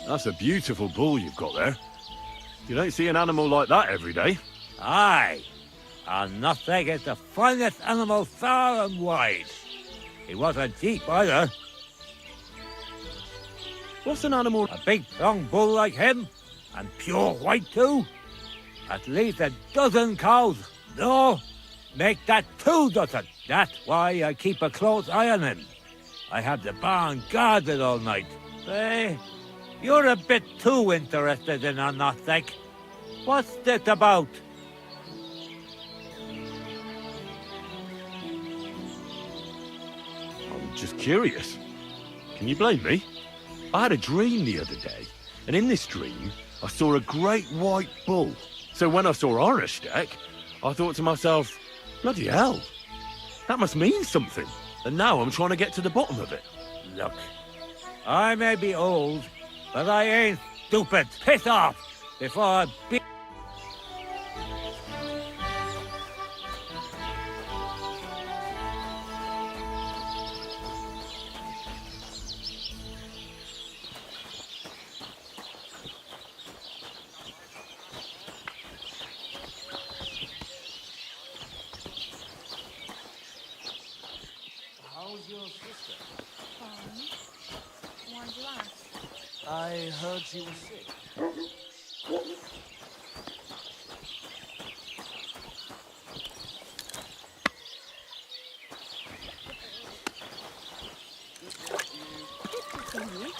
That's a beautiful bull you've got there. You don't see an animal like that every day. Aye, and nothing is the finest animal far and wide. He wasn't cheap either. What's an animal? A big strong bull like him, and pure white too. At least a dozen cows. No, make that 2 dozen. That's why I keep a close eye on him. I have the barn guarded all night. Hey, you're a bit too interested in a nothing. What's this about? I'm just curious. Can you blame me? I had a dream the other day, and in this dream, I saw a great white bull. So when I saw Ornsteck, I thought to myself, bloody hell, that must mean something. And now I'm trying to get to the bottom of it. Look, I may be old, but I ain't stupid. Piss off before I beat. How's your sister? Fine. Why'd you ask? I heard she was sick. Good to see you.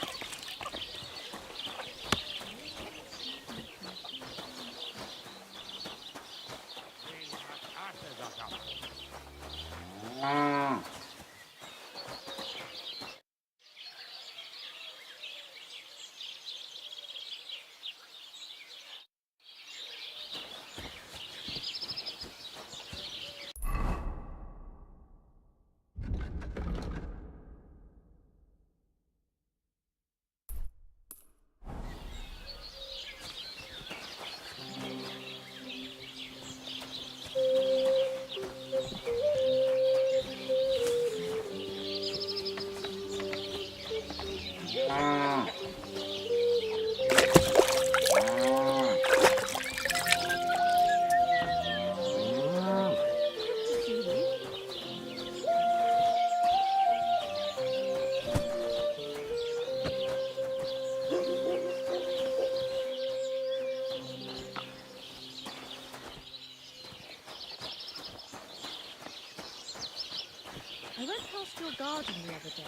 I went past your garden the other day,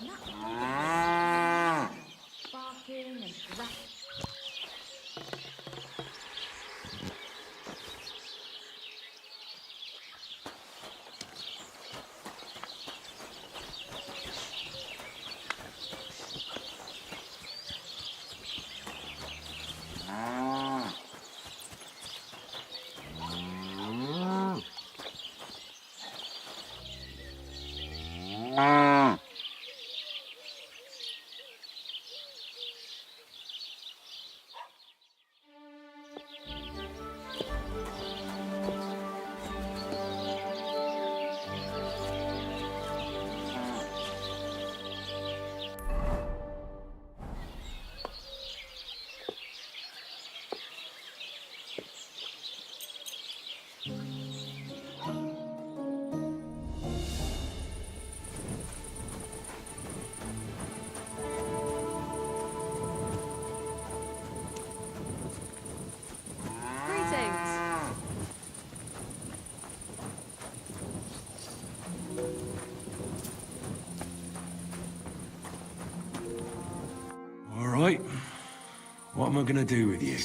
and that barking and rattling. All right. What am I going to do with you?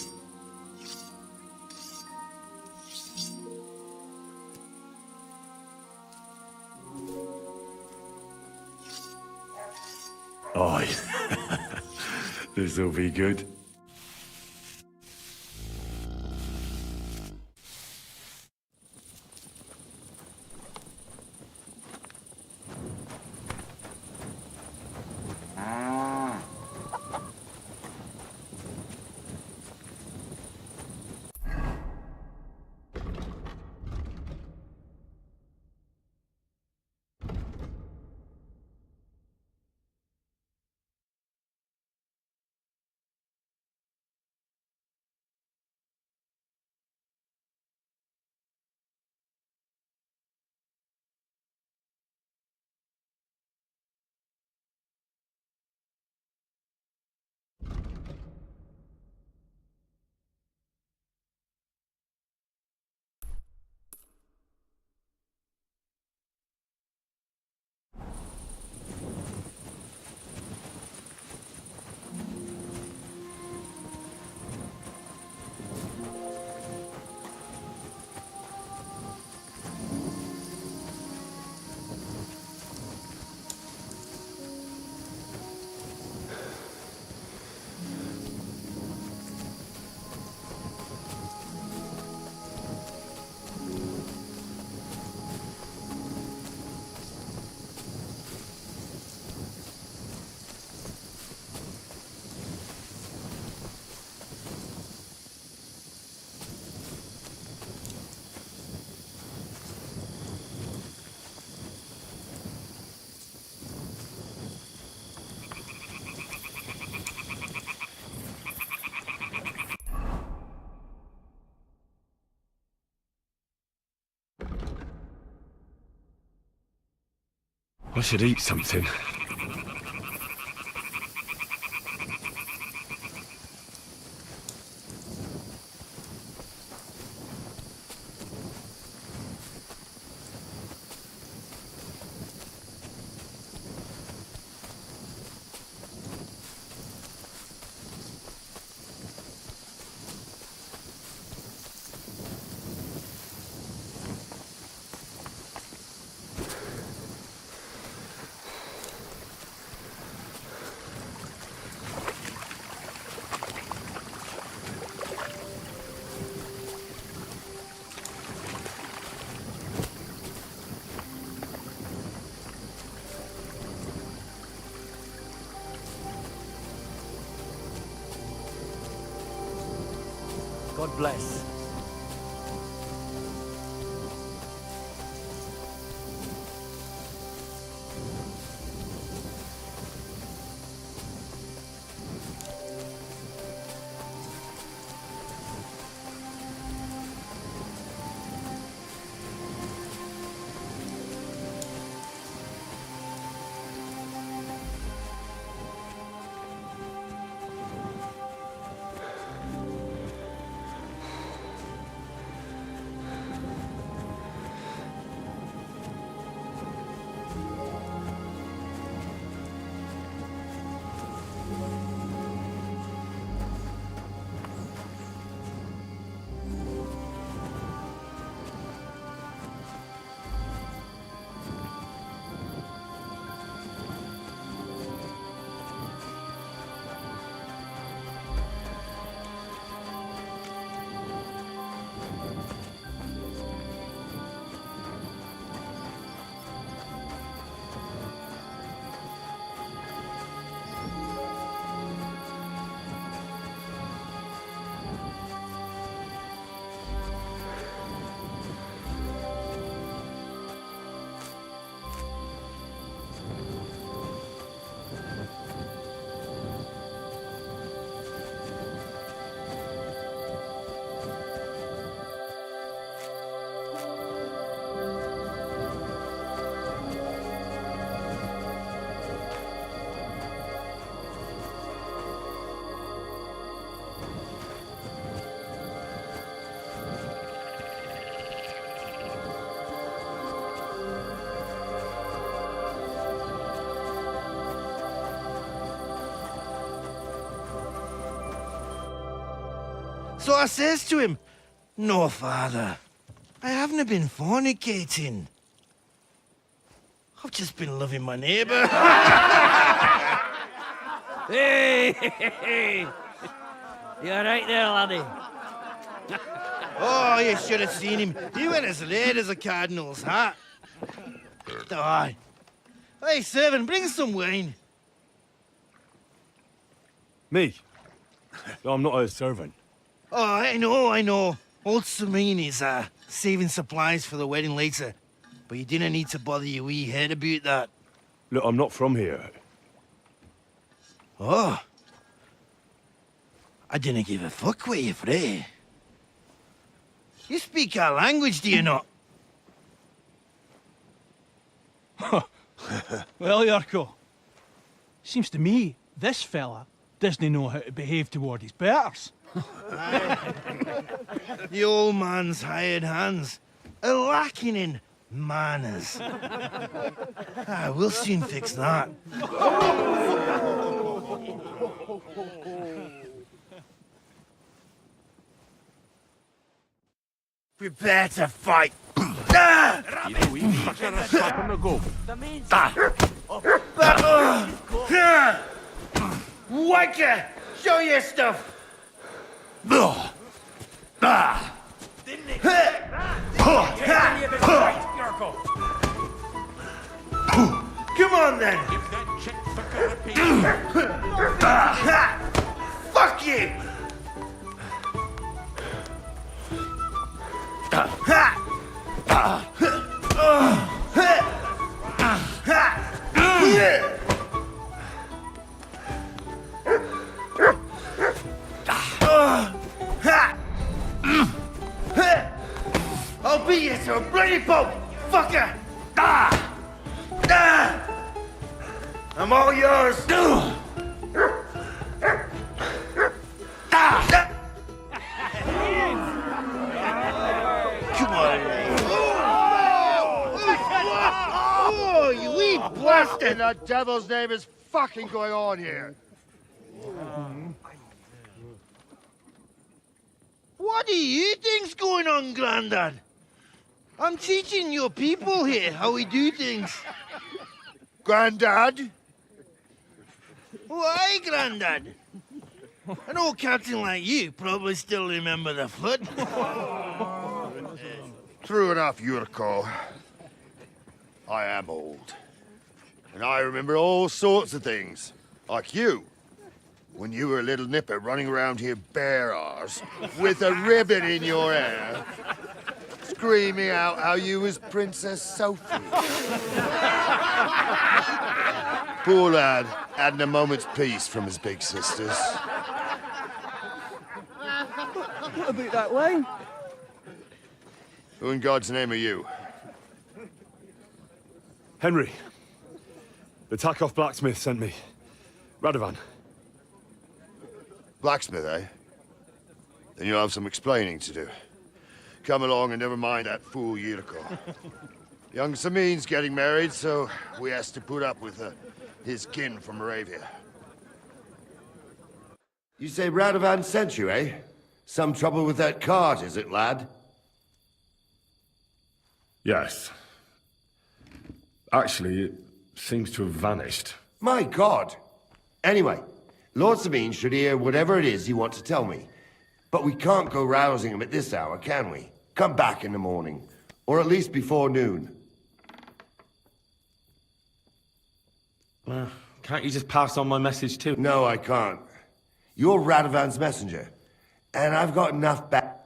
Oh, this'll be good. I should eat something. God bless. So I says to him, "No, father, I haven't been fornicating. I've just been loving my neighbour." Hey! You're right there, laddie. Oh, you should have seen him. He went as late as a cardinal's hat. Aye. Hey, servant, bring some wine. Me? I'm not a servant. Oh, I know. Old Samine is saving supplies for the wedding later. But you didn't need to bother your wee head about that. Look, I'm not from here. Oh. I didn't give a fuck where you're from. You speak our language, do you not? Well, Yarko, seems to me this fella doesn't know how to behave toward his betters. The old man's hired hands are lacking in manners. We'll soon fix that. Prepare to fight. Wanker! Show your stuff! Come on then! Fuck you! I'll beat you to a bloody pulp, fucker! I'm all yours. Come on. Oh, you wee blasted! The devil's name is fucking going on here. What do you think's going on, Grandad? I'm teaching your people here how we do things. Grandad? Why, Grandad? An old captain like you probably still remember the flood. True enough, Yurko. I am old. And I remember all sorts of things. Like you. When you were a little nipper running around here bare arse, with a ribbon in your hair, screaming out how you was Princess Sophie. Poor lad, hadn't a moment's peace from his big sisters. What about that wine? Who in God's name are you? Henry. The Takoff blacksmith sent me. Radovan. Blacksmith, eh? Then you'll have some explaining to do. Come along and never mind that fool Yurko. Young Samin's getting married, so we has to put up with his kin from Moravia. You say Radovan sent you, eh? Some trouble with that cart, is it, lad? Yes. Actually, it seems to have vanished. My God! Anyway, Lord Sabine should hear whatever it is you want to tell me. But we can't go rousing him at this hour, can we? Come back in the morning. Or at least before noon. Well, can't you just pass on my message too? No, I can't. You're Radovan's messenger. And I've got enough back.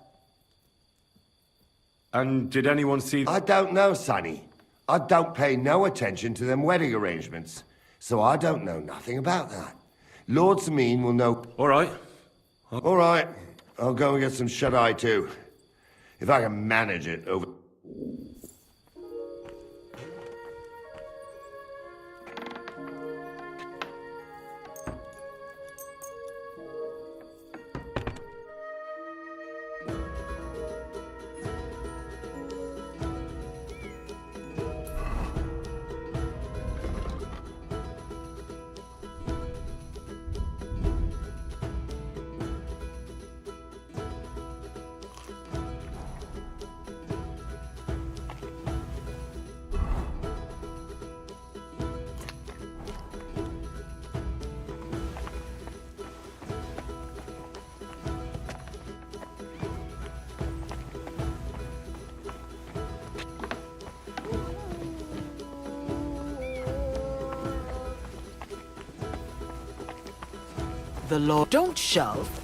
And did anyone see... I don't know, Sonny. I don't pay no attention to them wedding arrangements. So I don't know nothing about that. Lord Sameen will know... All right. All right. I'll go and get some shut-eye too. If I can manage it over... The Lord. Don't shove.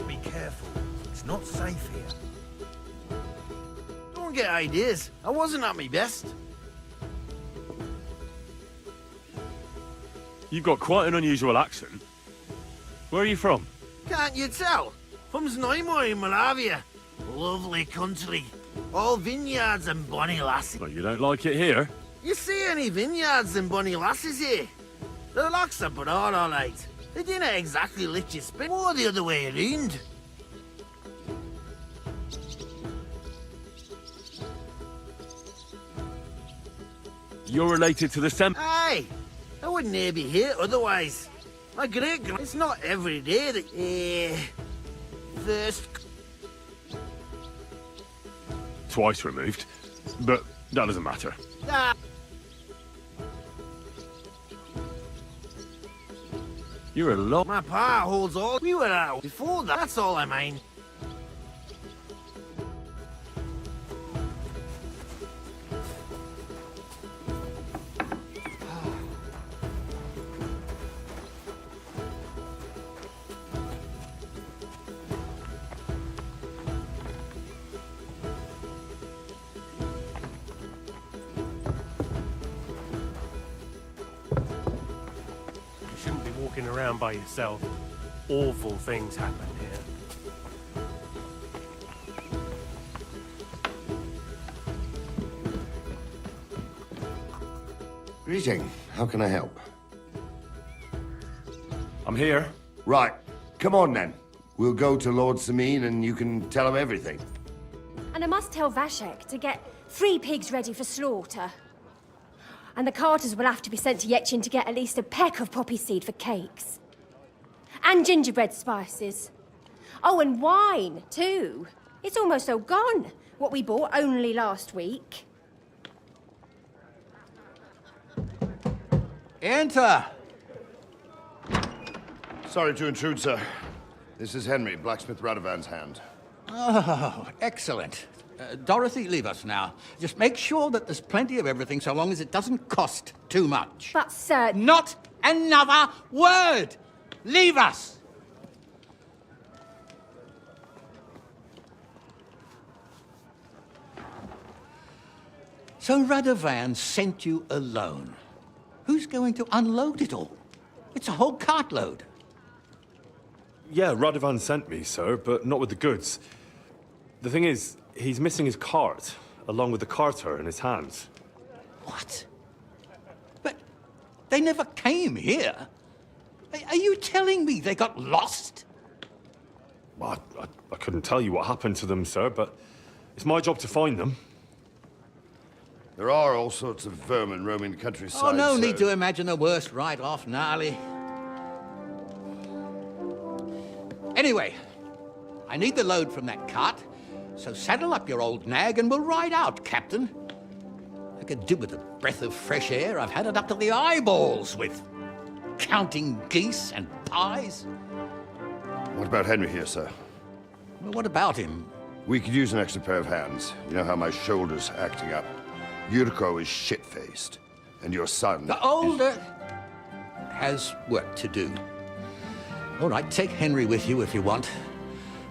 Be careful. It's not safe here. Don't get ideas. I wasn't at my best. You've got quite an unusual accent. Where are you from? Can't you tell? From Znaimor in Moravia. Lovely country. All vineyards and bonny lasses. Well, you don't like it here? You see any vineyards and bonny lasses here? The locks are broad, all right. They didn't exactly let you spin, more the other way around. You're related to the Sem... Aye, I wouldn't be here otherwise. My great-grand... It's not every day that... first... Twice removed, but that doesn't matter. Ah, You're a lot... my pa holds all... We were out before that, that's all I mind. You shouldn't be walking around by yourself. Awful things happen here. Greeting. How can I help? I'm here. Right. Come on, then. We'll go to Lord Sameen and you can tell him everything. And I must tell Vashek to get 3 pigs ready for slaughter. And the carters will have to be sent to Yetchin to get at least a peck of poppy seed for cakes. And gingerbread spices. Oh, and wine, too. It's almost all gone, what we bought only last week. Enter! Sorry to intrude, sir. This is Henry, blacksmith Radovan's hand. Oh, excellent. Dorothy, leave us now. Just make sure that there's plenty of everything so long as it doesn't cost too much. But, sir... Not another word! Leave us! So Radovan sent you alone. Who's going to unload it all? It's a whole cartload. Yeah, Radovan sent me, sir, but not with the goods. The thing is, he's missing his cart, along with the carter in his hands. What? But they never came here. Are you telling me they got lost? Well, I couldn't tell you what happened to them, sir, but it's my job to find them. There are all sorts of vermin roaming the countryside. Oh, no sir. need to imagine the worst right off, gnarly. Anyway, I need the load from that cart, so saddle up your old nag and we'll ride out, Captain. I could do with a breath of fresh air. I've had it up to the eyeballs with counting geese and pies. What about Henry here, sir? Well, what about him? We could use an extra pair of hands. You know how my shoulder's acting up. Yurko is shit-faced, and your son... The older has work to do. All right, take Henry with you if you want.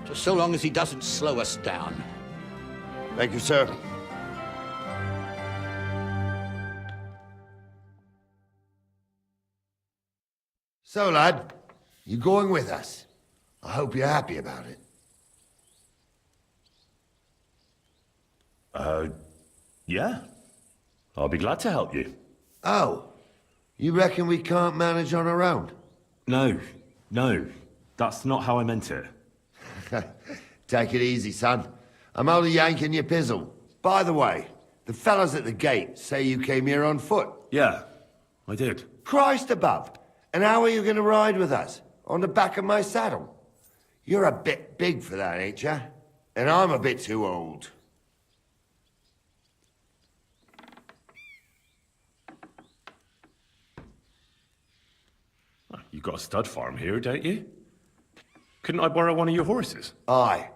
Just so long as he doesn't slow us down. Thank you, sir. So, lad, you going with us? I hope you're happy about it. Yeah. I'll be glad to help you. Oh, you reckon we can't manage on our own? No. That's not how I meant it. Take it easy, son. I'm only yanking your pizzle. By the way, the fellas at the gate say you came here on foot. Yeah, I did. Christ above. And how are you going to ride with us? On the back of my saddle? You're a bit big for that, ain't ya? And I'm a bit too old. You've got a stud farm here, don't you? Couldn't I borrow one of your horses? Aye.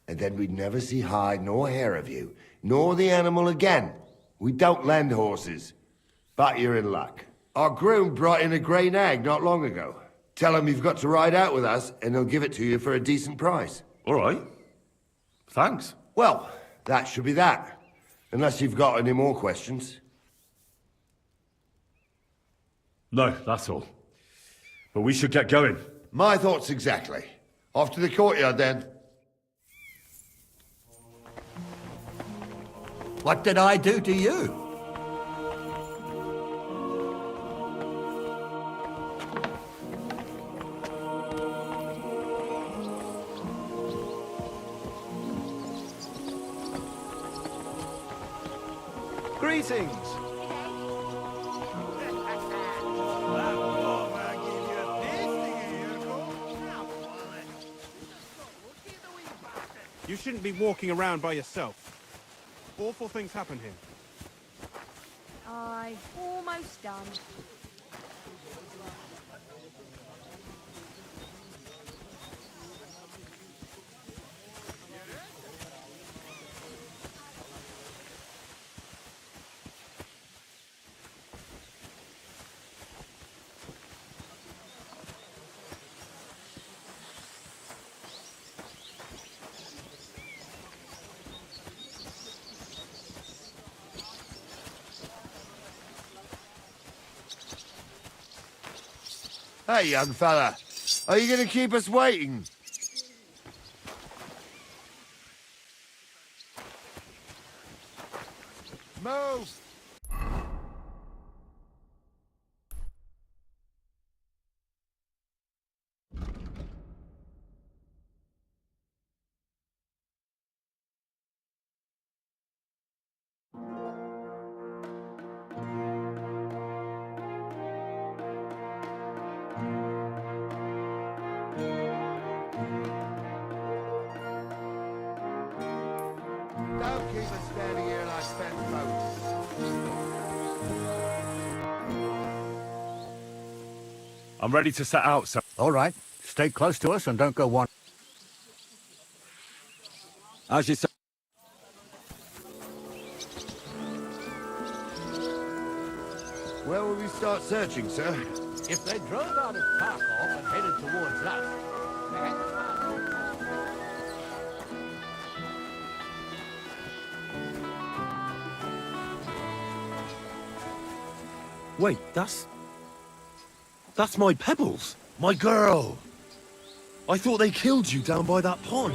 And then we'd never see hide nor hair of you, nor the animal again. We don't lend horses. But you're in luck. Our groom brought in a grey nag not long ago. Tell him you've got to ride out with us, and he'll give it to you for a decent price. All right. Thanks. Well, that should be that. Unless you've got any more questions. No, that's all. But we should get going. My thoughts exactly. Off to the courtyard, then. What did I do to you? Greetings. You shouldn't be walking around by yourself. Awful things happen here. Aye, almost done. Hey, young fella. Are you going to keep us waiting? Move! Don't keep us standing here like fence I'm ready to set out, sir. All right. Stay close to us and don't go one. As you say. Where will we start searching, sir? If they drove out of Tarkov and headed towards us, they had to pass. Wait, that's my Pebbles. My girl. I thought they killed you down by that pond.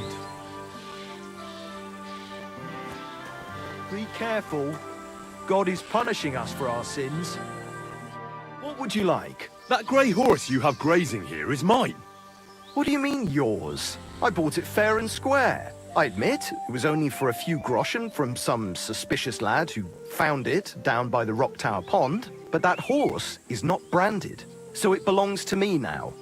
Be careful. God is punishing us for our sins. What would you like? That grey horse you have grazing here is mine. What do you mean, yours? I bought it fair and square. I admit, it was only for a few groschen from some suspicious lad who found it down by the Rock Tower Pond, but that horse is not branded, so it belongs to me now.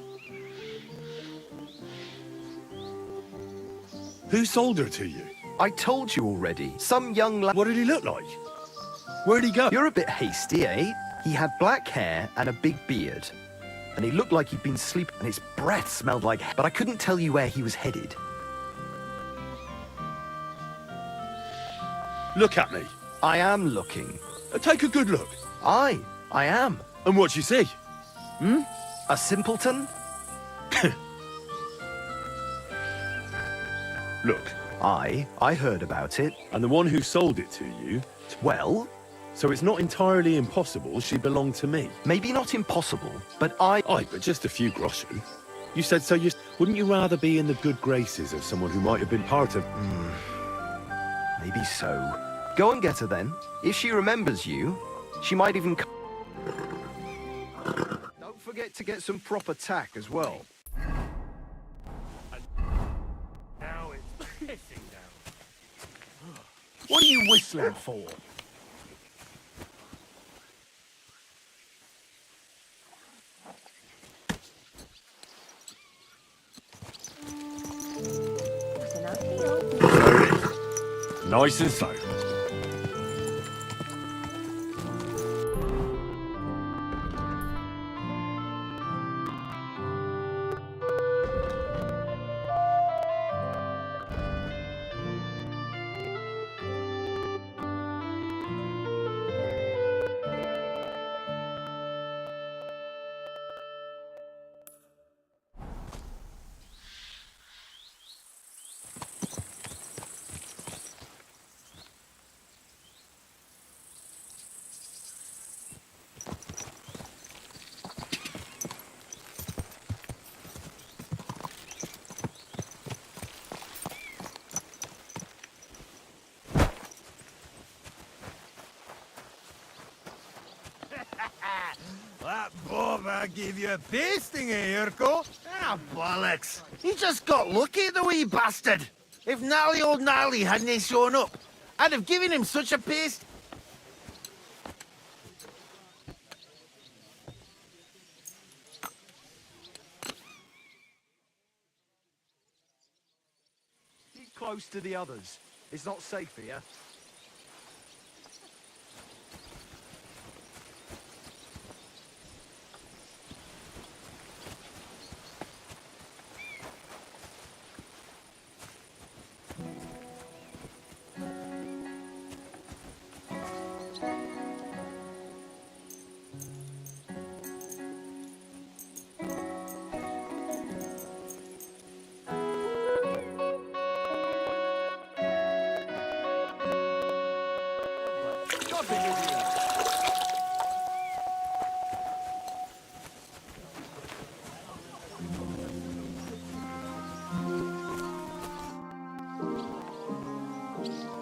Who sold her to you? I told you already. Some young lad... What did he look like? Where'd he go? You're a bit hasty, eh? He had black hair and a big beard. And he looked like he'd been sleeping, and his breath smelled like... But I couldn't tell you where he was headed. Look at me. I am looking. Take a good look. Aye, I am. And what you see? Hmm? A simpleton? Look. I heard about it. And the one who sold it to you? Well? So it's not entirely impossible she belonged to me. Maybe not impossible, but Aye, but just a few groschen. You said so wouldn't you rather be in the good graces of someone who might have been part of... Maybe so. Go and get her then. If she remembers you, she might even... Don't forget to get some proper tack as well. Now it's pissing down. What are you whistling for? Nice and slow. That bobber gave you a pasting, eh, Urko? Ah, bollocks. He just got lucky, the wee bastard. If gnarly old Gnarly hadn't shown up, I'd have given him such a paste. close to the others. It's not safe here.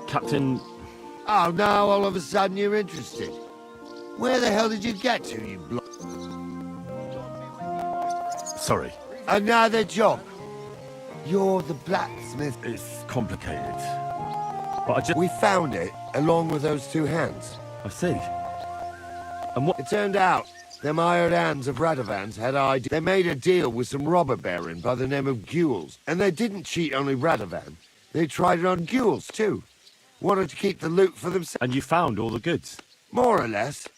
Captain, Oh, now all of a sudden you're interested. Where the hell did you get to, you sorry. Another job. You're the blacksmith. It's complicated. But I just... We found it, along with those two hands. I see. And what... It turned out, them hired hands of Radovans had idea. They made a deal with some robber baron by the name of Gules. And they didn't cheat only Radovan. They tried it on Gules, too. Wanted to keep the loot for themselves. And you found all the goods? More or less.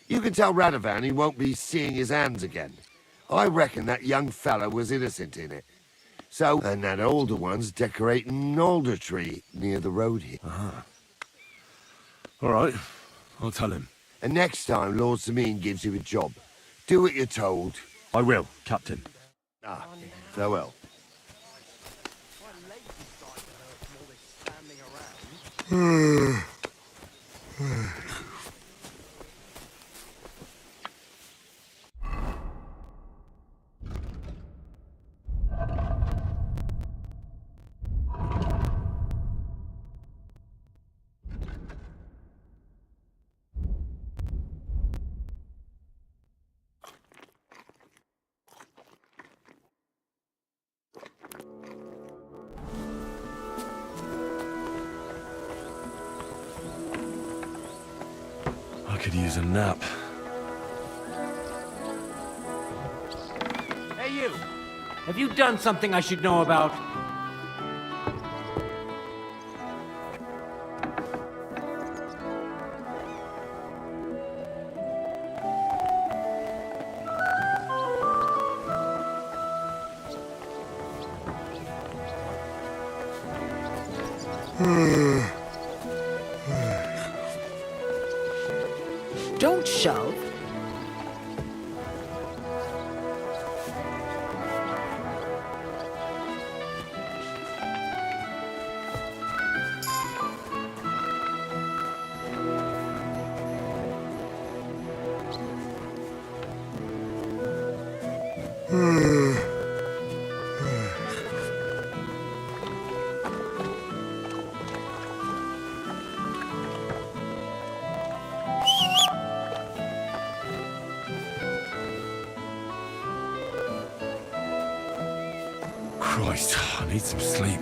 You can tell Radovan he won't be seeing his hands again. I reckon that young fella was innocent in it. So, and that older one's decorating an alder tree near the road here. Ah. All right, I'll tell him. And next time Lord Sameen gives you a job, do what you're told. I will, Captain. Ah, farewell. I could use a nap. Hey, you! Have you done something I should know about? Don't shove. Christ, I need some sleep.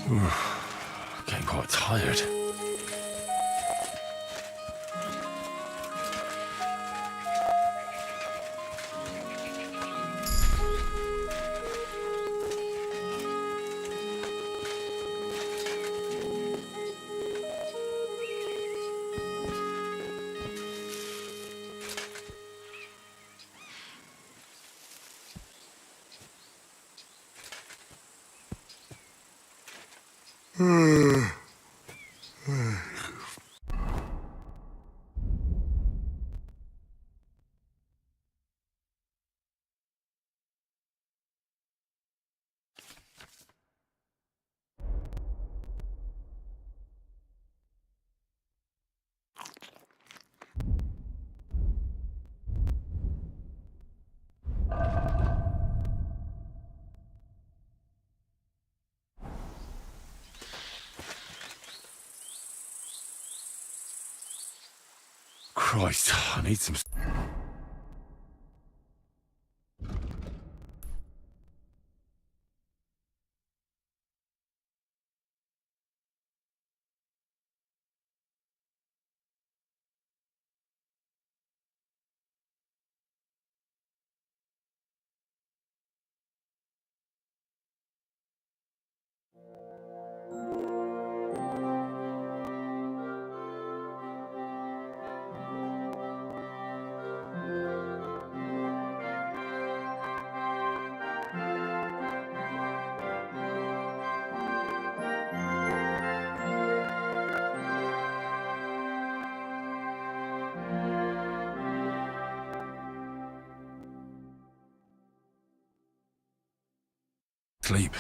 Getting quite tired. Christ, I need some... Sleep.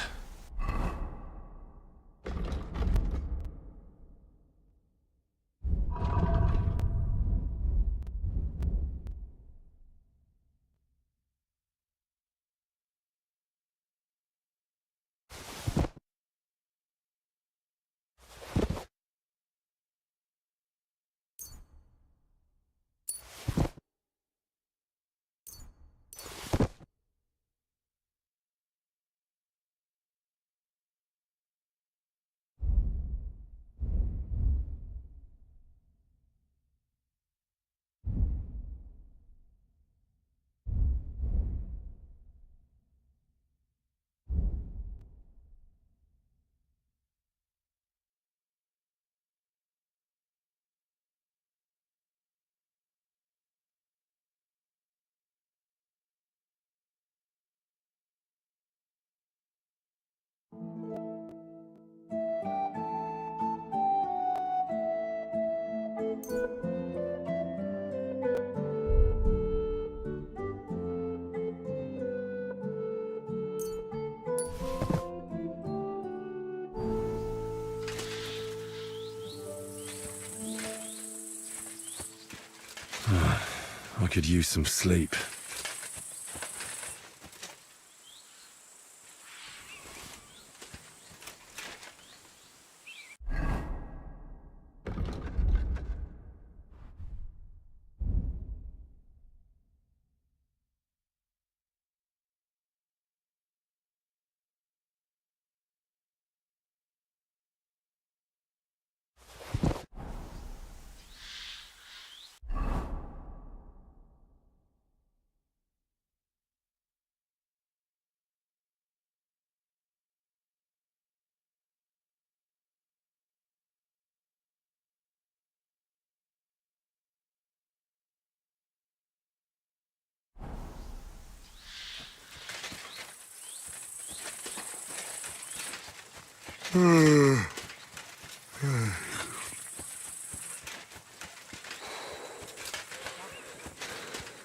I could use some sleep.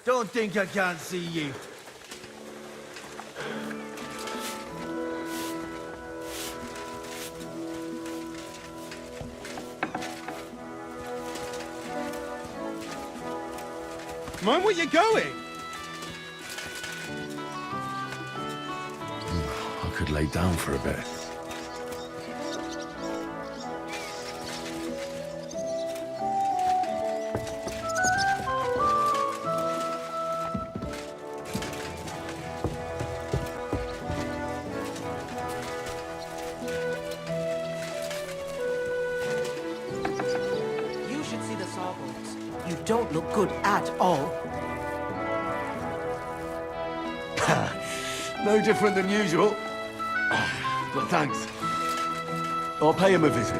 Don't think I can't see you. Mind where you're going? I could lay down for a bit. don't look good at all. No different than usual. But thanks. I'll pay him a visit.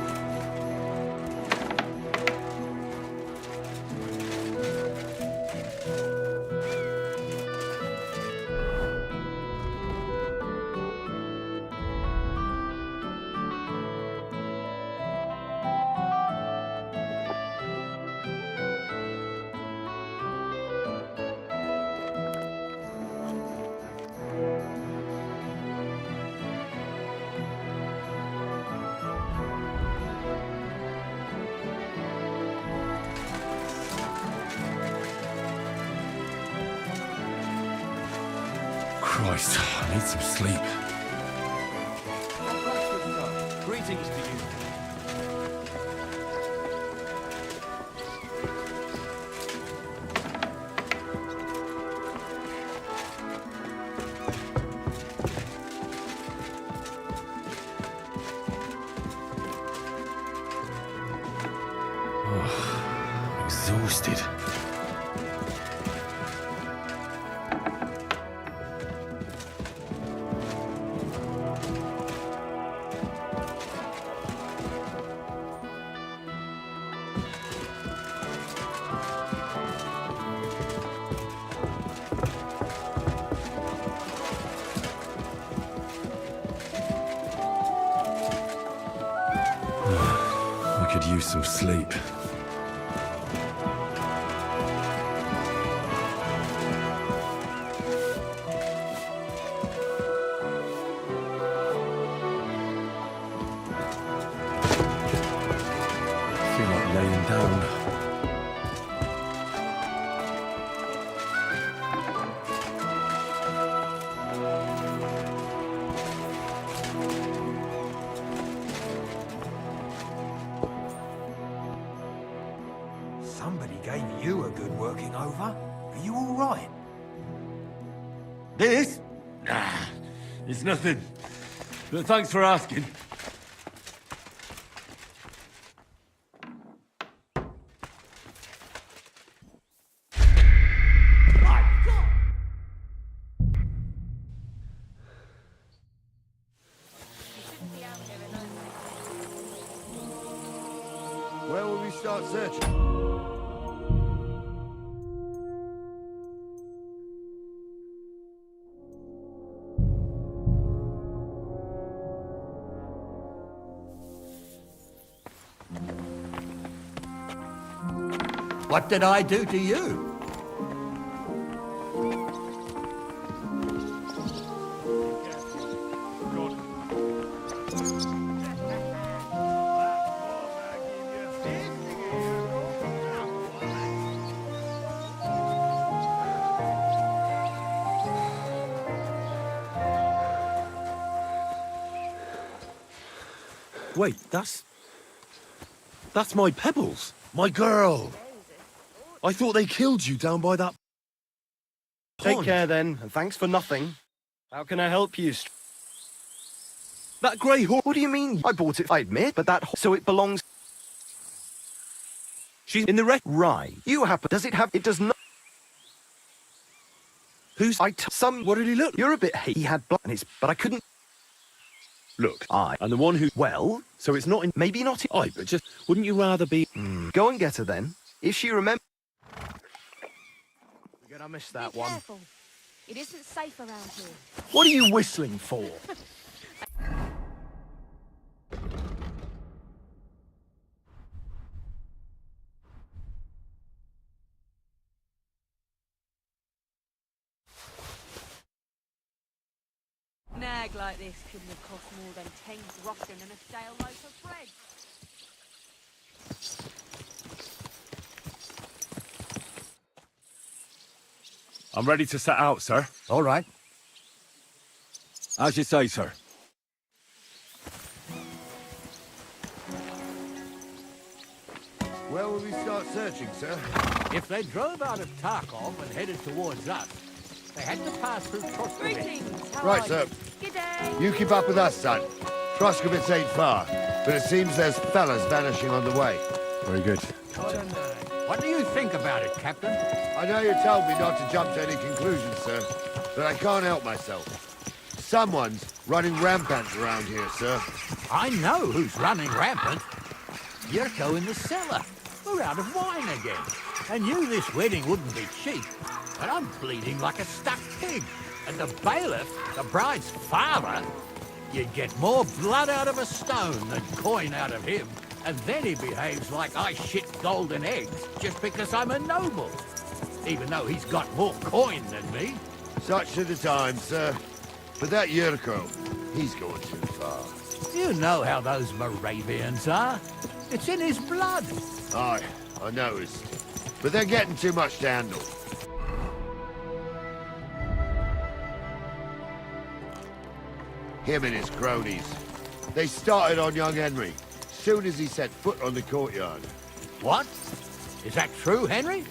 Christ, I need some sleep. Greetings to you. I'm exhausted. I could use some sleep. I feel like laying down. Somebody gave you a good working over. Are you all right? This? Ah, it's nothing. But thanks for asking. Where will we start searching? What did I do to you? Wait, that's my Pebbles, my girl. I thought they killed you down by that Take pond. care then, and thanks for nothing. How can I help you? That grey horse. What do you mean? I bought it, I admit, but so it belongs. She's in the wreck. Right. You happen. Does it have? It does not. Who's? Some. What did he look? You're a bit. He had blood, and it's. But I couldn't. Look, and the one who. Well, so it's not in. maybe not. But just wouldn't you rather be? Go and get her then, if she remembers. We're gonna miss that Be one. careful. It isn't safe around here. What are you whistling for? Nag like this couldn't have cost more than 10 groschen and a stale loaf of bread. I'm ready to set out, sir. All right. As you say, sir. Where will we start searching, sir? If they drove out of Tarkov and headed towards us, they had to pass through Troskovitz. Greetings, how Right, are sir. you? G'day. You keep up with us, son. Troskovitz ain't far, but it seems there's fellas vanishing on the way. Very good. I don't know. What do you think about it, Captain? I know you told me not to jump to any conclusions, sir, but I can't help myself. Someone's running rampant around here, sir. I know who's running rampant. Yurko in the cellar. We're out of wine again. I knew this wedding wouldn't be cheap, but I'm bleeding like a stuck pig. And the bailiff, the bride's father, you'd get more blood out of a stone than coin out of him. And then he behaves like I shit golden eggs just because I'm a noble. Even though he's got more coin than me. Such are the times, sir. But that Yurko, he's going too far. You know how those Moravians are. It's in his blood. Aye, I noticed. But they're getting too much to handle. Him and his cronies. They started on young Henry, soon as he set foot on the courtyard. What? Is that true, Henry?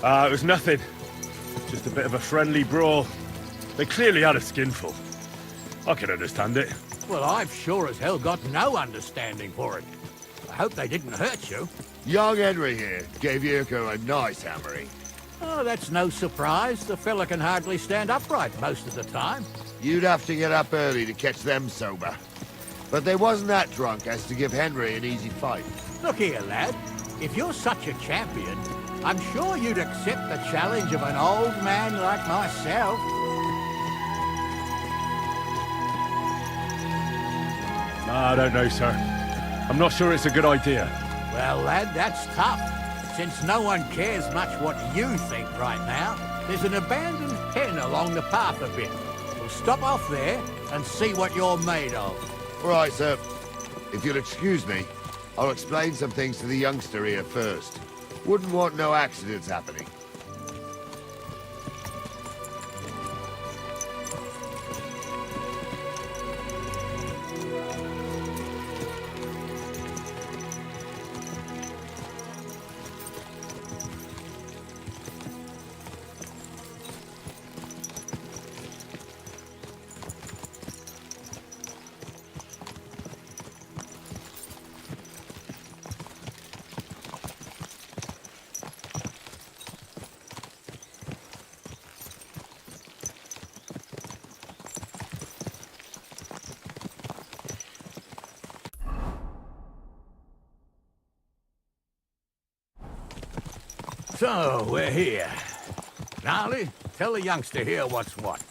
It was nothing. Just a bit of a friendly brawl. They clearly had a skinful. I can understand it. Well, I've sure as hell got no understanding for it. I hope they didn't hurt you. Young Henry here gave Yurko a nice hammering. Oh, that's no surprise. The fella can hardly stand upright most of the time. You'd have to get up early to catch them sober. But they wasn't that drunk as to give Henry an easy fight. Look here, lad. If you're such a champion, I'm sure you'd accept the challenge of an old man like myself. I don't know, sir. I'm not sure it's a good idea. Well, lad, that's tough. Since no one cares much what you think right now, there's an abandoned pen along the path a bit. We'll stop off there and see what you're made of. All right, sir. If you'll excuse me, I'll explain some things to the youngster here first. Wouldn't want no accidents happening. So, we're here. Gnarly, tell the youngster here what's what.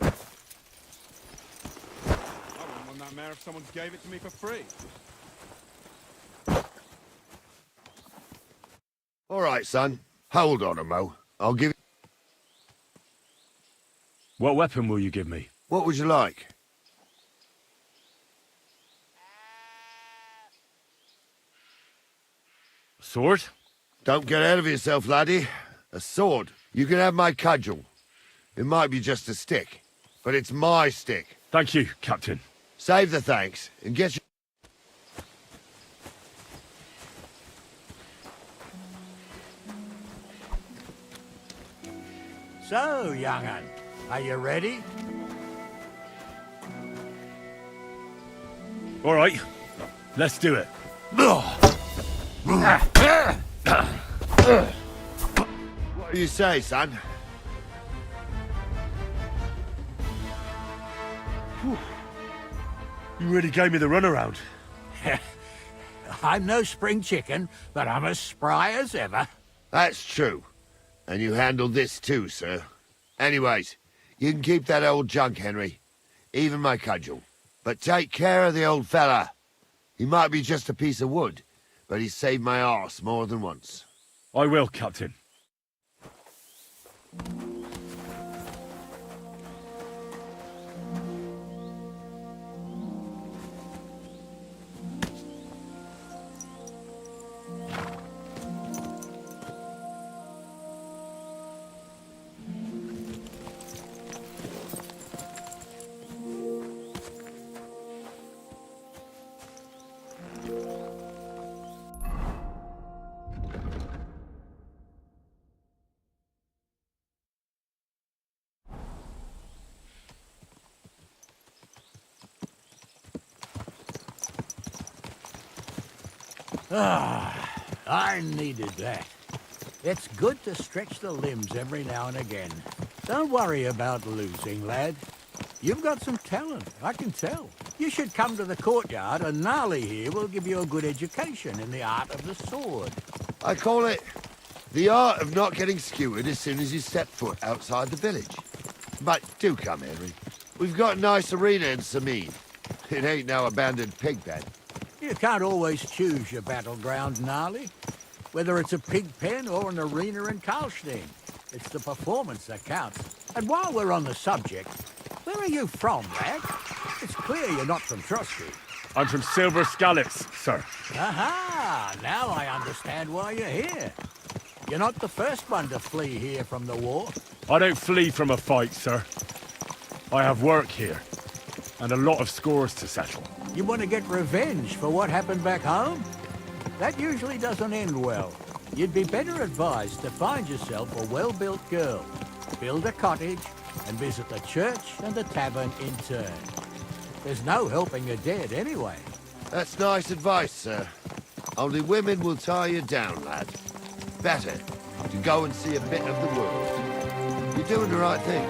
I wouldn't want that mare if someone gave it to me for free. All right, son. Hold on a mo. I'll give... What weapon will you give me? What would you like? Sword? Don't get ahead of yourself, laddie. A sword. You can have my cudgel. It might be just a stick, but it's my stick. Thank you, Captain. Save the thanks, and get your... So, young'un, are you ready? All right, let's do it. What do you say, son? You really gave me the runaround. I'm no spring chicken, but I'm as spry as ever. That's true. And you handled this too, sir. Anyways, you can keep that old junk, Henry. Even my cudgel. But take care of the old fella. He might be just a piece of wood, but he's saved my arse more than once. I will, Captain. I needed that. It's good to stretch the limbs every now and again. Don't worry about losing, lad. You've got some talent, I can tell. You should come to the courtyard, and Gnarly here will give you a good education in the art of the sword. I call it the art of not getting skewered as soon as you step foot outside the village. But do come, Henry. We've got a nice arena in Sameen. It ain't no abandoned pig pen. You can't always choose your battleground, Gnarly. Whether it's a pig pen or an arena in Karlstein, it's the performance that counts. And while we're on the subject, where are you from, lad? It's clear you're not from Trotsky. I'm from Silver Scallops, sir. Aha! Now I understand why you're here. You're not the first one to flee here from the war. I don't flee from a fight, sir. I have work here, and a lot of scores to settle. You want to get revenge for what happened back home? That usually doesn't end well. You'd be better advised to find yourself a well-built girl, build a cottage, and visit the church and the tavern in turn. There's no helping a dead anyway. That's nice advice, sir. Only women will tie you down, lad. Better to go and see a bit of the world. You're doing the right thing.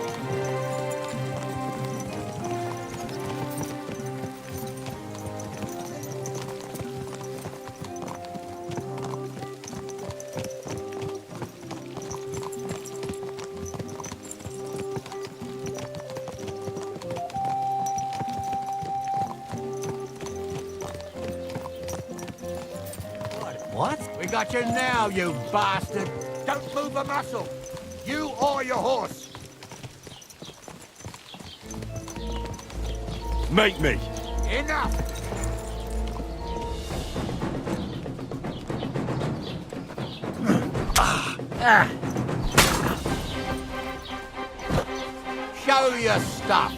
What? We got you now, you bastard! Don't move a muscle! You or your horse! Make me! Enough! Show your stuff!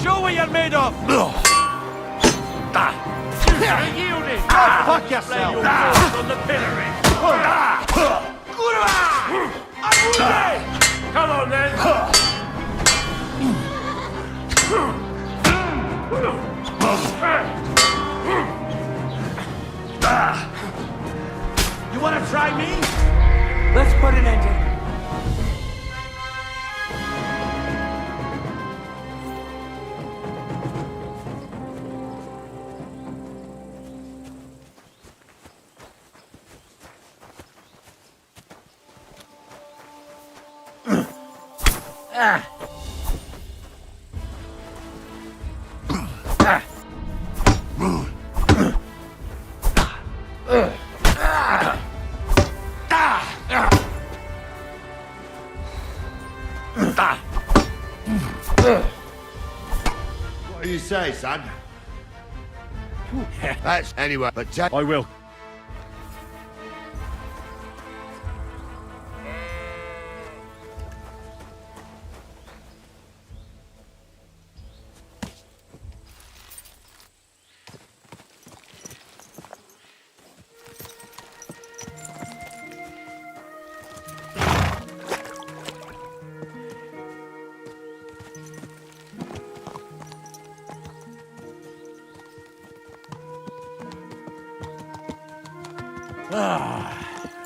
Show what you're made of! Yielding! Fuck yourself! On the pillory! Come on then! You want to try me? Let's put an end to it. What do you say, son? That's anyway, but I will.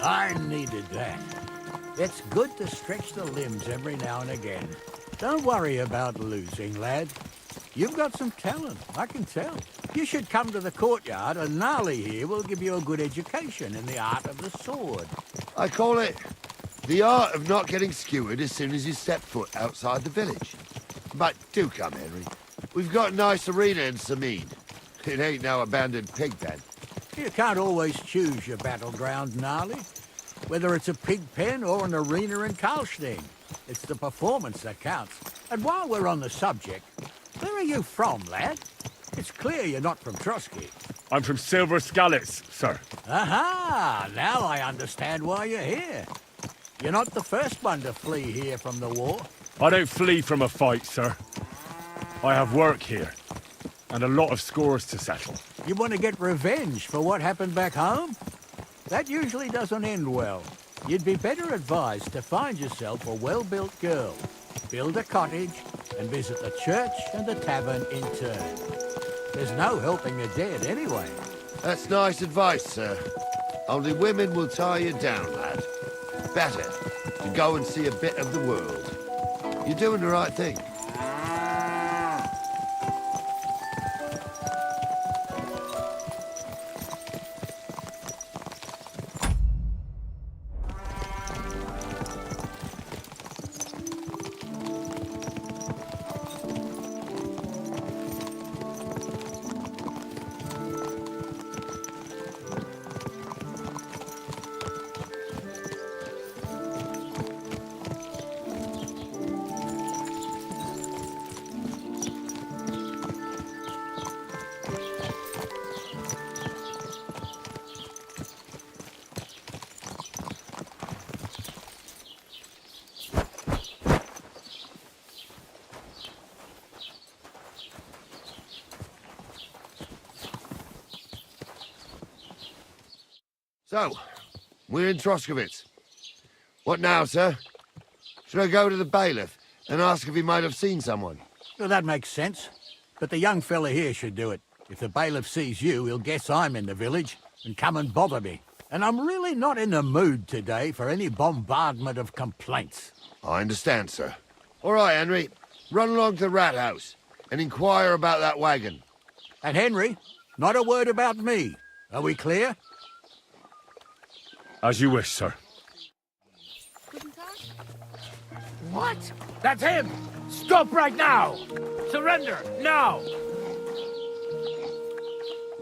I needed that. It's good to stretch the limbs every now and again. Don't worry about losing, lad. You've got some talent, I can tell. You should come to the courtyard, and Gnarly here will give you a good education in the art of the sword. I call it the art of not getting skewered as soon as you step foot outside the village. But do come, Henry. We've got a nice arena in Sameen. It ain't no abandoned pig pen. You can't always choose your battleground, Gnarly. Whether it's a pig pen or an arena in Karlstein, it's the performance that counts. And while we're on the subject, where are you from, lad? It's clear you're not from Trotsky. I'm from Silver Scallops, sir. Aha! Now I understand why you're here. You're not the first one to flee here from the war. I don't flee from a fight, sir. I have work here, And a lot of scores to settle. You want to get revenge for what happened back home? That usually doesn't end well. You'd be better advised to find yourself a well-built girl, build a cottage, and visit the church and the tavern in turn. There's no helping the dead anyway. That's nice advice, sir. Only women will tie you down, lad. Better to go and see a bit of the world. You're doing the right thing. So, we're in Troskovitz. What now, sir? Should I go to the bailiff and ask if he might have seen someone? Well, that makes sense. But the young fella here should do it. If the bailiff sees you, he'll guess I'm in the village and come and bother me. And I'm really not in the mood today for any bombardment of complaints. I understand, sir. All right, Henry. Run along to the rat house and inquire about that wagon. And Henry, not a word about me. Are we clear? As you wish, sir. What? That's him! Stop right now! Surrender, now!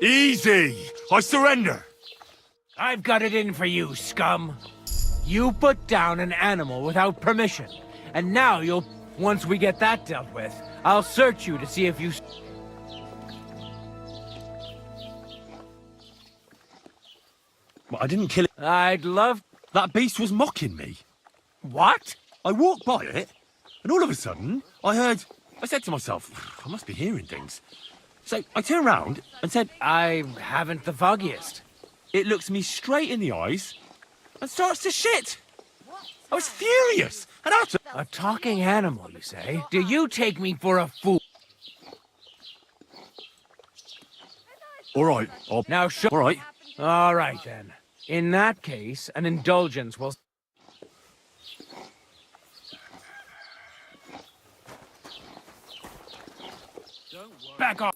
Easy! I surrender! I've got it in for you, scum. You put down an animal without permission, and now you'll... Once we get that dealt with, I'll search you to see if you... Well, I didn't kill it. I'd love... That beast was mocking me. What? I walked by it, and all of a sudden, I said to myself, I must be hearing things. So I turned round and said, I haven't the foggiest. It looks me straight in the eyes and starts to shit. I was furious. And after... A talking animal, you say? Do you take me for a fool? All right, Now show... All right. All right, then. In that case, an indulgence will... Back off!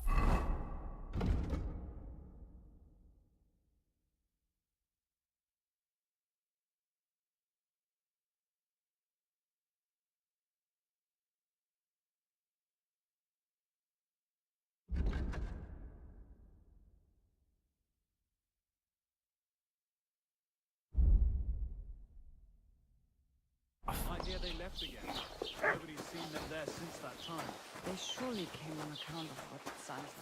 I hear they left again. Nobody's seen them there since that time. They surely came on account of what it sounds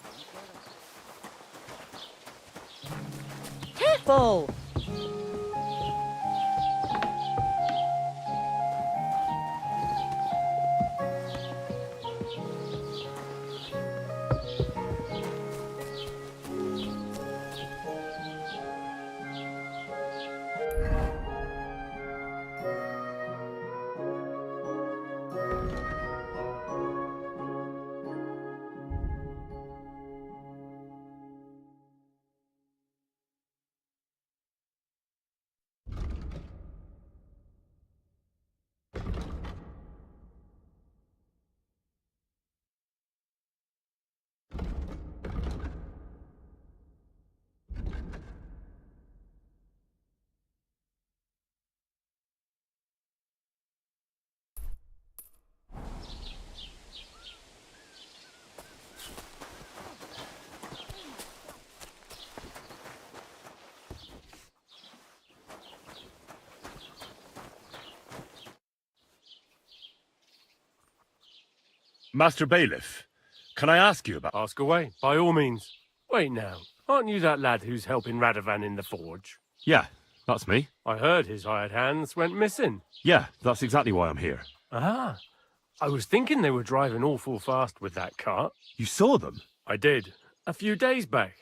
like. Careful! Master Bailiff, can I ask you about... Ask away, by all means. Wait now, aren't you that lad who's helping Radovan in the forge? Yeah, that's me. I heard his hired hands went missing. Yeah, that's exactly why I'm here. Ah, I was thinking they were driving awful fast with that cart. You saw them? I did, a few days back.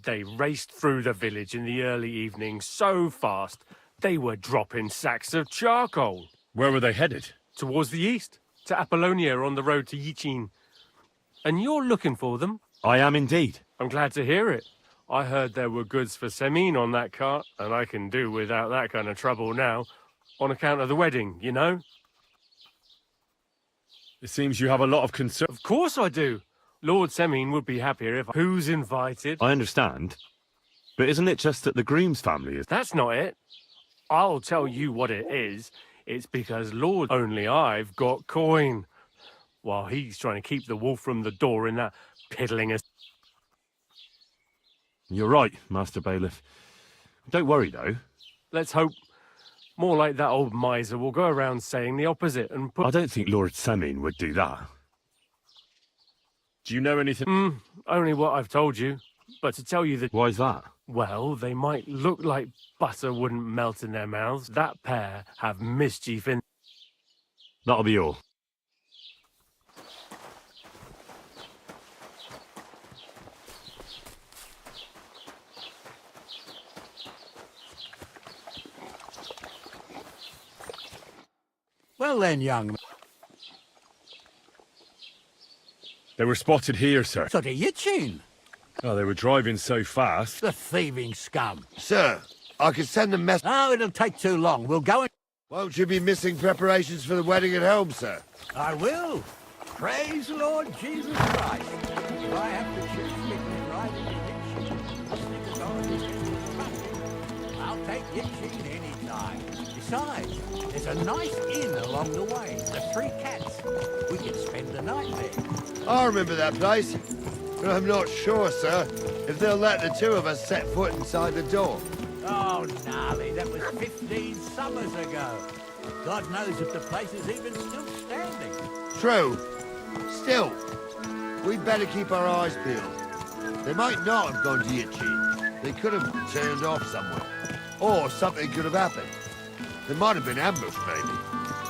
They raced through the village in the early evening so fast, they were dropping sacks of charcoal. Where were they headed? Towards the east, to Apollonia on the road to Yichin. And you're looking for them? I am indeed. I'm glad to hear it. I heard there were goods for Semin on that cart, and I can do without that kind of trouble now, on account of the wedding, you know? It seems you have a lot of concern. Of course I do. Lord Semin would be happier if... Who's invited? I understand. But isn't it just that the groom's family is... That's not it. I'll tell you what it is. It's because Lord only I've got coin, while he's trying to keep the wolf from the door in that piddling... You're right, Master Bailiff. Don't worry, though. Let's hope more like that old miser will go around saying the opposite and put... I don't think Lord Semin would do that. Do you know anything? Only what I've told you. But to tell you that... Why's that? Well, they might look like butter wouldn't melt in their mouths. That pair have mischief in... That'll be all. Well then, young man. They were spotted here, sir. So to Yichin, Oh, they were driving so fast. the thieving scum. Sir, I could send a message. Oh, it'll take too long. We'll go and... Won't you be missing preparations for the wedding at home, sir? I will. Praise the Lord Jesus Christ. If I have to choose between riding to Yichin, listening to God, I'll take Yichin any time. Besides, there's a nice inn along the way, the Three Cats. We can spend the night there. I remember that place. But I'm not sure, sir, if they'll let the two of us set foot inside the door. Oh, gnarly, that was 15 summers ago. God knows if the place is even still standing. True. Still, we'd better keep our eyes peeled. They might not have gone to Yichin. They could have turned off somewhere. Or something could have happened. They might have been ambushed, maybe.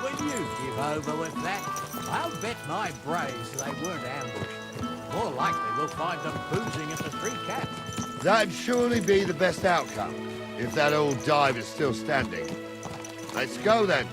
Will you give over with that? I'll bet my brains they weren't ambushed. More likely we'll find them boozing at the Three Cats. That'd surely be the best outcome, if that old dive is still standing. Let's go, then.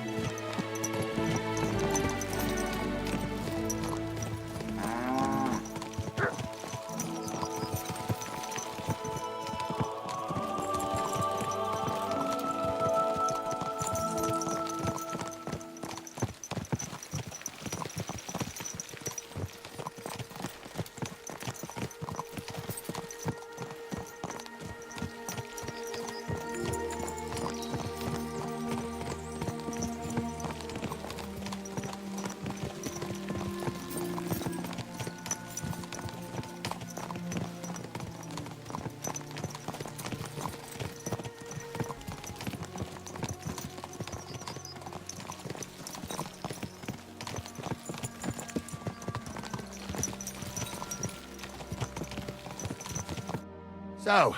So,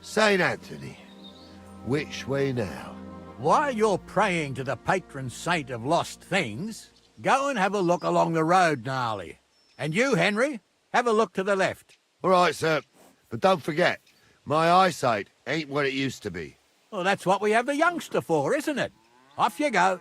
St. Anthony, which way now? While you're praying to the patron saint of lost things, go and have a look along the road, Gnarly. And you, Henry, have a look to the left. All right, sir. But don't forget, my eyesight ain't what it used to be. Well, that's what we have the youngster for, isn't it? Off you go.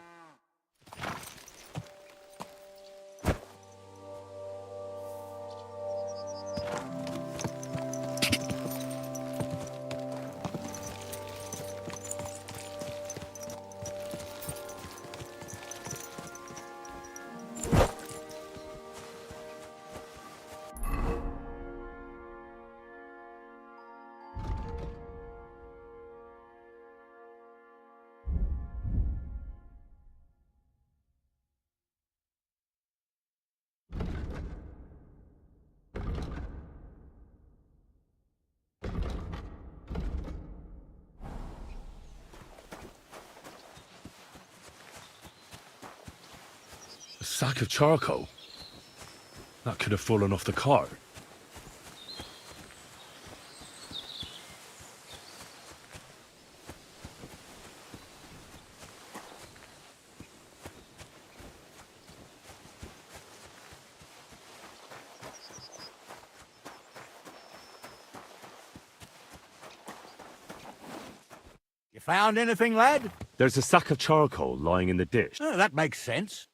A sack of charcoal? That could have fallen off the cart. Found anything, lad? There's a sack of charcoal lying in the ditch. Oh, that makes sense.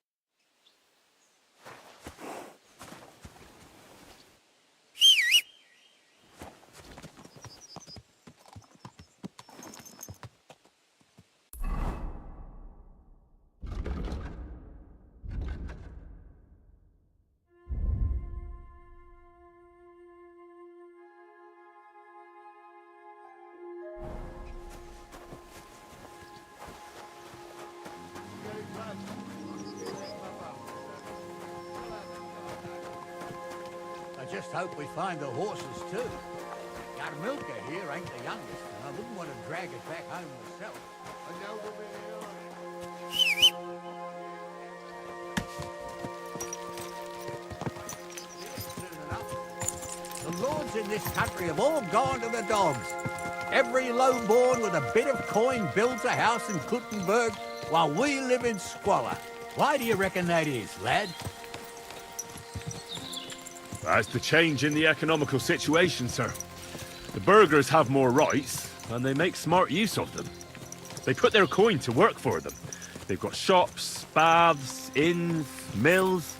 I just hope we find the horses too. Our milker here ain't the youngest, and I wouldn't want to drag it back home myself. The lords in this country have all gone to the dogs. Every lowborn with a bit of coin builds a house in Kuttenberg while we live in squalor. Why do you reckon that is, lad? That's the change in the economical situation, sir. The burghers have more rights, and they make smart use of them. They put their coin to work for them. They've got shops, baths, inns, mills,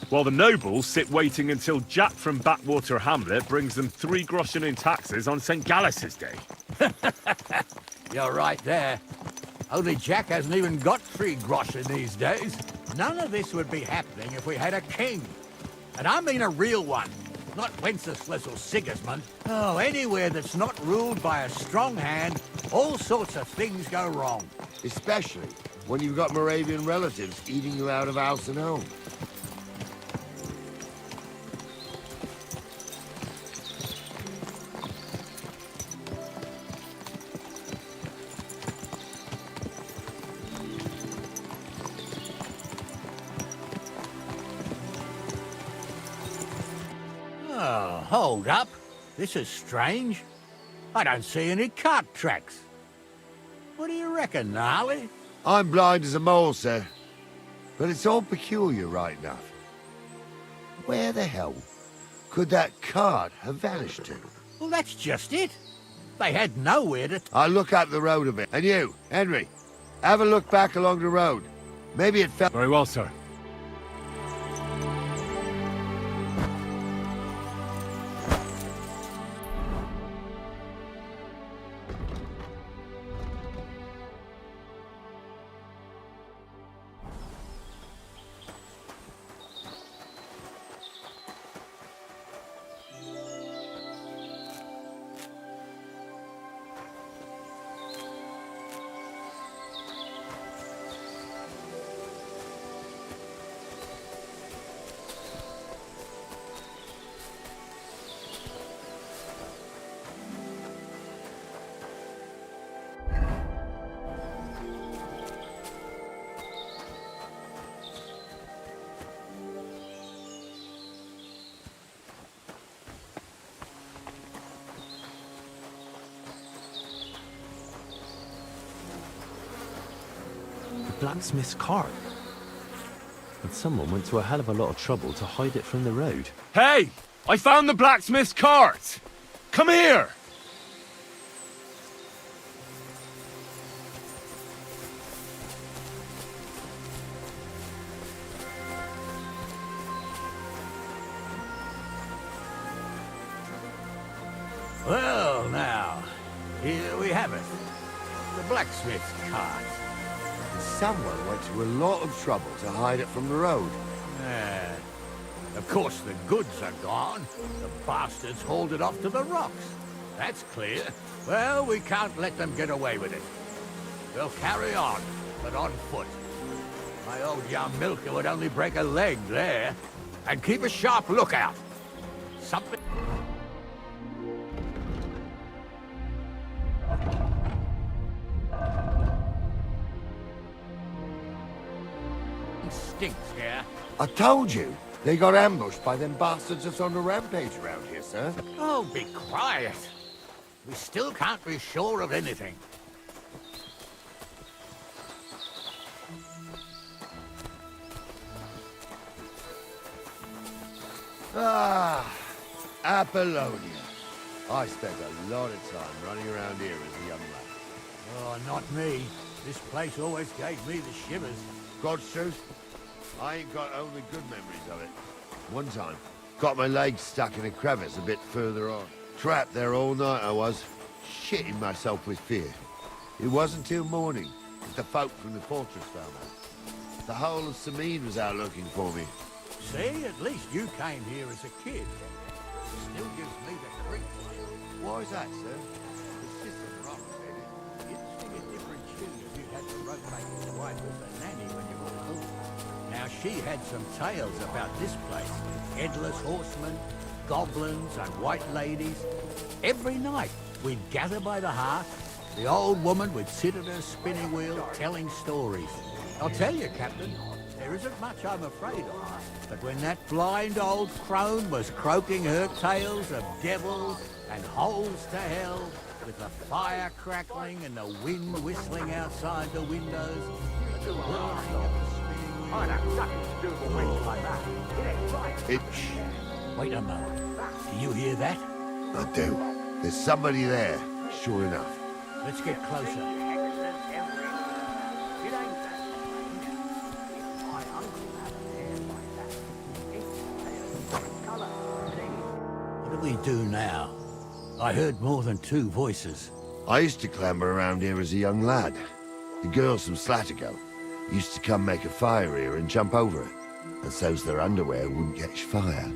while the nobles sit waiting until Jack from Backwater Hamlet brings them 3 groschen in taxes on St. Gallus's Day. You're right there. Only Jack hasn't even got 3 groschen these days. None of this would be happening if we had a king. And I mean a real one, not Wenceslas or Sigismund. Oh, anywhere that's not ruled by a strong hand, all sorts of things go wrong. Especially when you've got Moravian relatives eating you out of house and home. Oh, hold up. This is strange. I don't see any cart tracks. What do you reckon, Gnarly? I'm blind as a mole, sir. But it's all peculiar, right enough. Where the hell could that cart have vanished to? Well, that's just it. They had nowhere to... I'll look up the road a bit. And you, Henry, have a look back along the road. Maybe it fell... Very well, sir. Blacksmith's cart. And someone went to a hell of a lot of trouble to hide it from the road. Hey! I found the blacksmith's cart! Come here! Well, now, here we have it. The blacksmith's cart. Someone went to a lot of trouble to hide it from the road. Of course, the goods are gone. The bastards hauled it off to the rocks. That's clear. Well, we can't let them get away with it. They'll carry on, but on foot. My old young milker would only break a leg there. And keep a sharp lookout. Something... stinks here. I told you, they got ambushed by them bastards that's on the rampage around here, sir. Oh, be quiet. We still can't be sure of anything. Ah, Apollonia. I spent a lot of time running around here as a young lad. Oh, not me. This place always gave me the shivers. God's truth, I ain't got only good memories of it. One time, got my legs stuck in a crevice a bit further on. Trapped there all night I was, shitting myself with fear. It wasn't till morning that the folk from the fortress found out. The whole of Sameen was out looking for me. See, at least you came here as a kid. Still gives me the creeps. Why is that, sir? It's just some rock, isn't it? You'd sing a different tune if you had to rotate your wife as a nanny when you were little. Now, she had some tales about this place. Headless horsemen, goblins and white ladies. Every night, we'd gather by the hearth. The old woman would sit at her spinning wheel telling stories. I'll tell you, Captain, there isn't much I'm afraid of. But when that blind old crone was croaking her tales of devils and holes to hell, with the fire crackling and the wind whistling outside the windows, and the whirling of the spinning wheel... I'd have nothing to do with a wench like that. It ain't right. Wait a moment. Do you hear that? I do. There's somebody there, sure enough. Let's get closer. What do we do now? I heard more than two voices. I used to clamber around here as a young lad. The girls from Slattergo used to come make a fire here and jump over it. And so's their underwear wouldn't catch fire.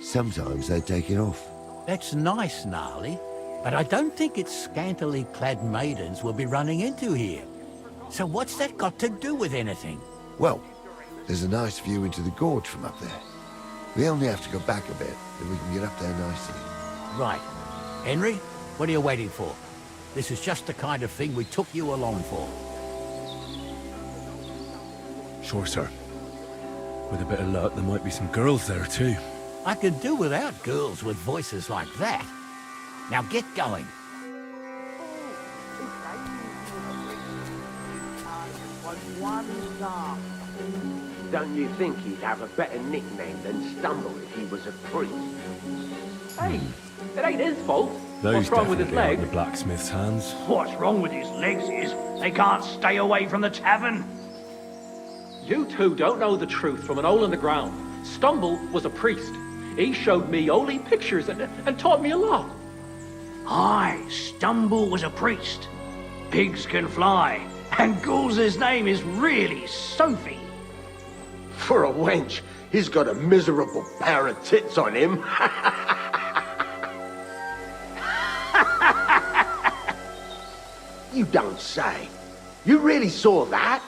Sometimes they'd take it off. That's nice, Gnarly, but I don't think it's scantily clad maidens we'll be running into here. So what's that got to do with anything? Well, there's a nice view into the gorge from up there. We only have to go back a bit, and we can get up there nicely. Right. Henry, what are you waiting for? This is just the kind of thing we took you along for. Sure, sir. With a bit of luck, there might be some girls there, too. I could do without girls with voices like that. Now get going. Don't you think he'd have a better nickname than Stumble if he was a priest? Hey, it ain't his fault. Those What's wrong with his definitely leg? aren't the blacksmith's hands. What's wrong with his legs is they can't stay away from the tavern. You two don't know the truth from an hole in the ground. Stumble was a priest. He showed me holy pictures and taught me a lot. Aye, Stumble was a priest. Pigs can fly, and Ghoul's name is really Sophie. For a wench, he's got a miserable pair of tits on him. You don't say. You really saw that?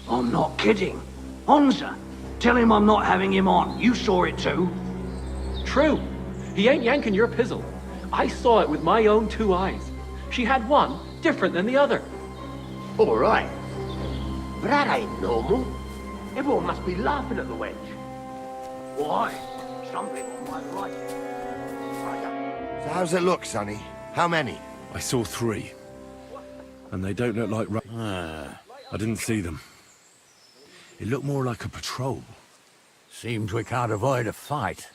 I'm not kidding. Onza, tell him I'm not having him on. You saw it too. True. He ain't yanking your pizzle. I saw it with my own two eyes. She had one different than the other. All right. But that ain't normal. Everyone must be laughing at the wench. Why? Something on my right. So how's it look, Sonny? How many? I saw 3. And they don't look like... I didn't see them. It looked more like a patrol. Seems we can't avoid a fight.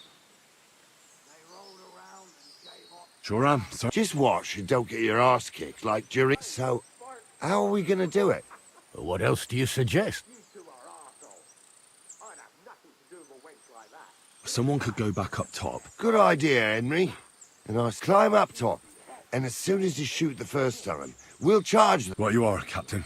Sure am, sir. Just watch and don't get your arse kicked like during... So, how are we gonna do it? What else do you suggest? Someone could go back up top. Good idea, Henry. And I climb up top. And as soon as you shoot the first time, we'll charge them. Right you are, Captain.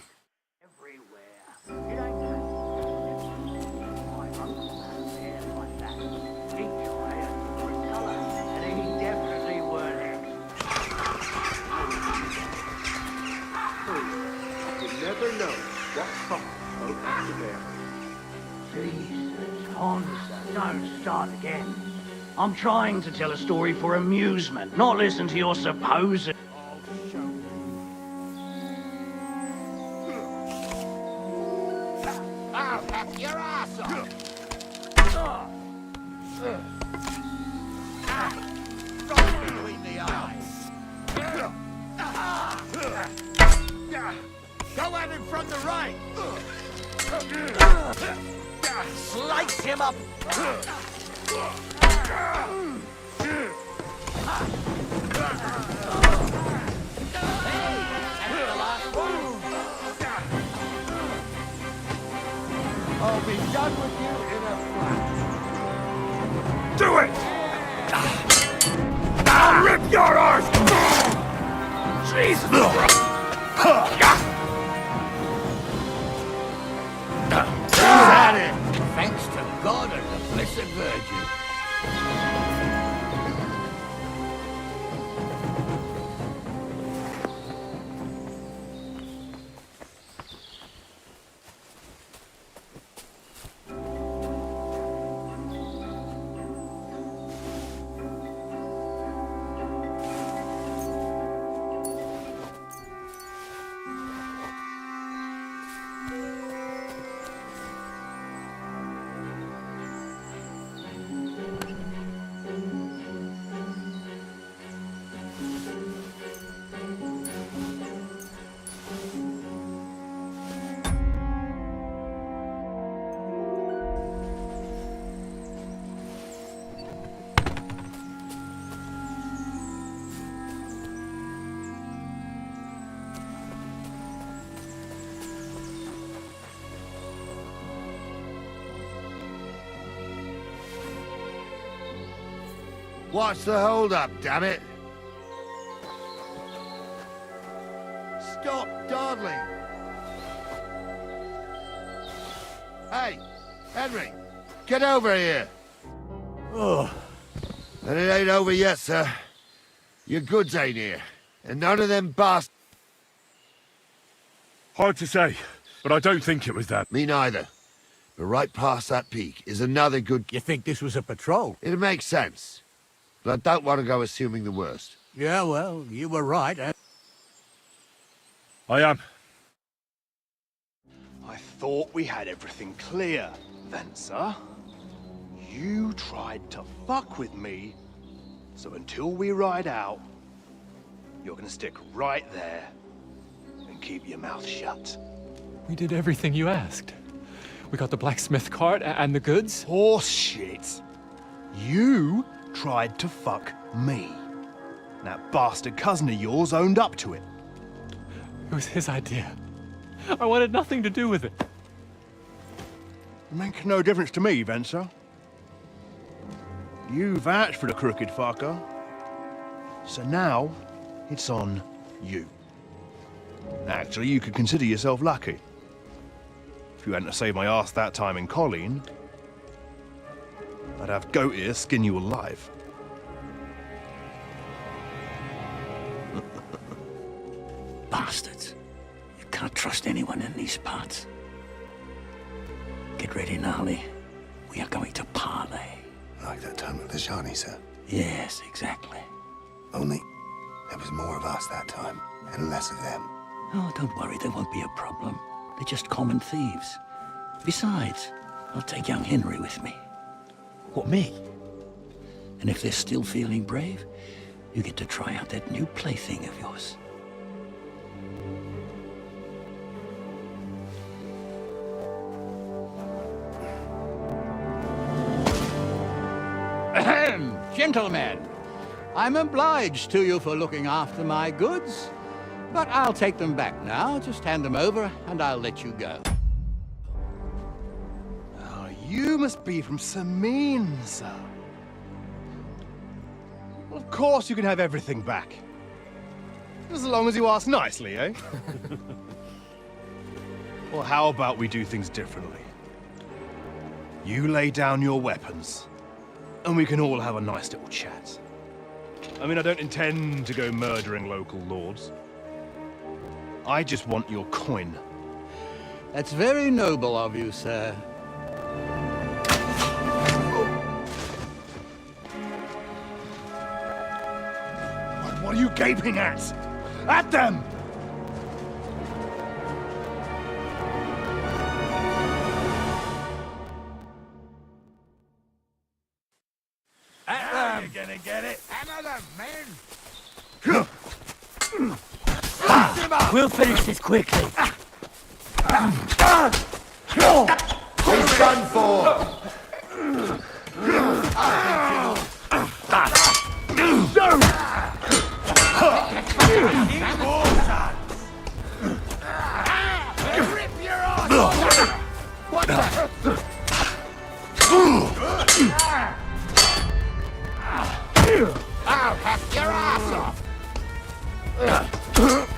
Never know what problem folk have to bear. Jesus, Onza, don't start again. I'm trying to tell a story for amusement, not listen to your supposed... I'll have your ass off! Right between the eyes! Go at him from the right! Slice him up! Hey, that's the done with you in a flash. Do it! I'll rip your arse! Jesus Christ! Thanks to God and the Blessed Virgin. What's the hold-up, damn it? Stop dawdling! Hey, Henry, get over here! Oh, and it ain't over yet, sir. Your goods ain't here, and none of them bastards... Hard to say, but I don't think it was that. Me neither. But right past that peak is another good... You think this was a patrol? It makes sense. But I don't want to go assuming the worst. Yeah, well, you were right. I am. I thought we had everything clear, Venser. You tried to fuck with me, so until we ride out, you're gonna stick right there and keep your mouth shut. We did everything you asked. We got the blacksmith cart and the goods. Horse shit. You tried to fuck me. That bastard cousin of yours owned up to it. It was his idea. I wanted nothing to do with it. It makes no difference to me, Venser. You vouched for the crooked fucker. So now, it's on you. Actually, you could consider yourself lucky. If you hadn't saved my ass that time in Colleen, I'd have goat ear skin you alive. Bastards. You can't trust anyone in these parts. Get ready, Gnarly. We are going to parley. Like that time with the Shani, sir? Yes, exactly. Only there was more of us that time, and less of them. Oh, don't worry, there won't be a problem. They're just common thieves. Besides, I'll take young Henry with me. What, me? And if they're still feeling brave, you get to try out that new plaything of yours. Ahem, gentlemen, I'm obliged to you for looking after my goods, but I'll take them back now. Just hand them over and I'll let you go. Oh, you must be from Samin, sir. Well, of course you can have everything back. As long as you ask nicely, eh? Well, how about we do things differently? You lay down your weapons, and we can all have a nice little chat. I mean, I don't intend to go murdering local lords. I just want your coin. That's very noble of you, sir. What are you gaping at? At them! You're gonna get it. Another man. We'll finish this quickly. He's done for! Rip your arse! What the? Ugh.